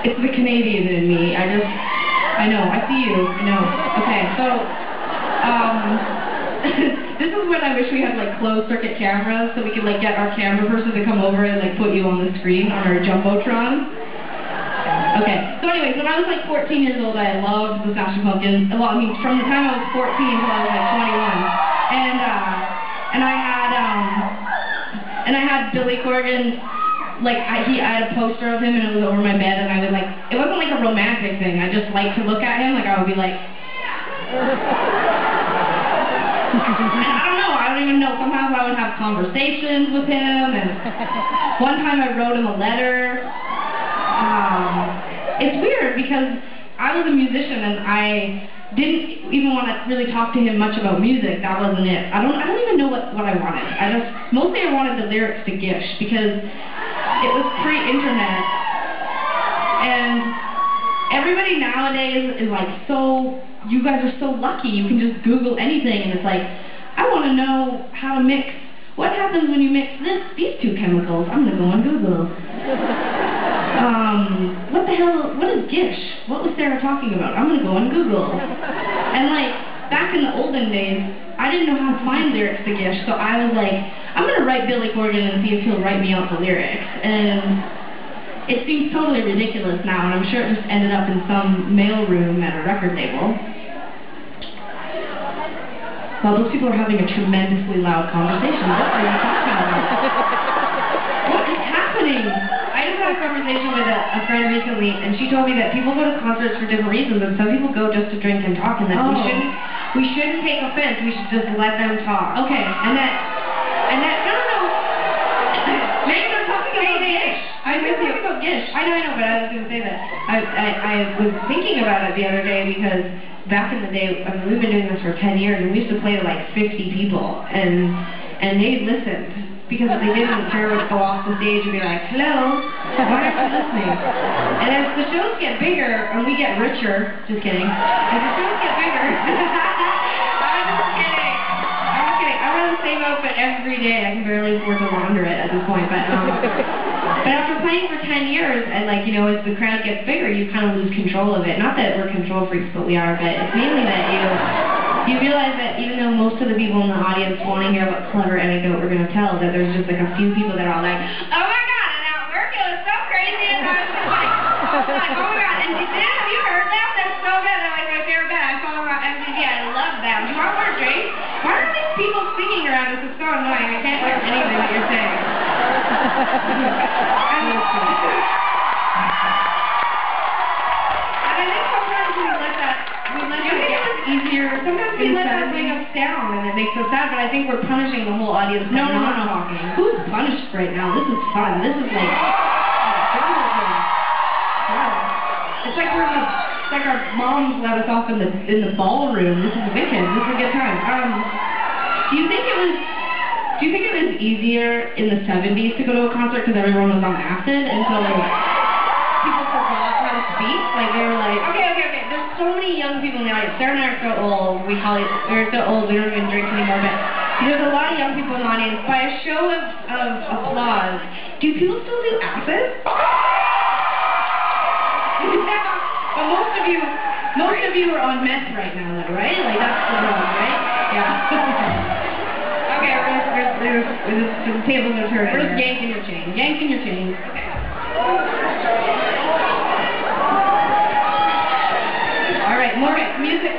It's the Canadian in me. I know, I see you, I know. Okay, so, this is when I wish we had, like, closed-circuit cameras, so we could, like, get our camera person to come over and, like, put you on the screen on our Jumbotron. Okay, so anyways, when I was, like, 14 years old, I loved the Smashing Pumpkins. Well, I mean, from the time I was 14 until I was, like, 21. And I had Billy Corgan, like, I had a poster of him, and it was over my bed, and I would, like, it wasn't, like, a romantic thing. I just liked to look at him, like, I would be, like... I don't even know, sometimes I would have conversations with him, and one time I wrote him a letter. It's weird because I was a musician and I didn't even want to really talk to him much about music. That wasn't it. I don't even know what I wanted. Mostly I wanted the lyrics to Gish because it was pre-internet, and everybody nowadays is like, so, you guys are so lucky, you can just Google anything, and it's like, I want to know how to mix, what happens when you mix these two chemicals? I'm going to go on Google. What the hell, what is Gish? What was Sarah talking about? I'm going to go on Google. And like, back in the olden days, I didn't know how to find lyrics to Gish, so I was like, I'm going to write Billy Corgan and see if he'll write me out the lyrics. And it seems totally ridiculous now, and I'm sure it just ended up in some mailroom at a record label. Well, those people are having a tremendously loud conversation. What are you talking about? What is happening? I just had a conversation with a friend recently, and she told me that people go to concerts for different reasons, and some people go just to drink and talk, and that we shouldn't take offense. We should just let them talk. Okay, and that no. Maybe they're talking about Gish. I'm talking about Gish. I know, but I was going to say that. I was thinking about it the other day because back in the day, I mean, we've been doing this for 10 years, and we used to play to like 50 people, and they listened. Because if they didn't, Sarah would go off the stage and be like, hello, why aren't you listening? And as the shows get bigger, and we get richer, just kidding, as the shows get bigger, I'm just kidding. I wear the same outfit every day. I can barely afford to launder it at this point, but after playing for 10 years, and like, you know, as the crowd gets bigger, you kind of lose control of it. Not that we're control freaks, but we are, but it's mainly that you realize that even though most of the people in the audience want to hear what clever anecdote we're going to tell, that there's just like a few people that are all like, oh my god, and at work it was so crazy, and I was just like, oh my god, and have you heard that? That's so good. They're like my favorite band. I follow about MTV. I love them. Do you want more drinks? Why are these people singing around us? It's so annoying. I can't hear anything that you're saying. Sometimes we let that bring us down, and it makes us sad, but I think we're punishing the whole audience. No. Talking. Who's punished right now? This is fun. This is like... It's like our moms let us off in the ballroom. This is wicked. This is a good time. Do you think it was easier in the 70s to go to a concert because everyone was on acid, and so people forgot how to speak? Like, they were like, okay. There's so many young people in the audience. Sarah and I are so old. We're so old, we don't even drink anymore, but there's a lot of young people in the audience. By a show of applause, do people still do acid? But most of you are on meth right now, though, right? Like, that's the problem, right? Yeah. Okay, the table's gonna turn. First, yanking your chain. Yanking your chain. Okay. All right, more music.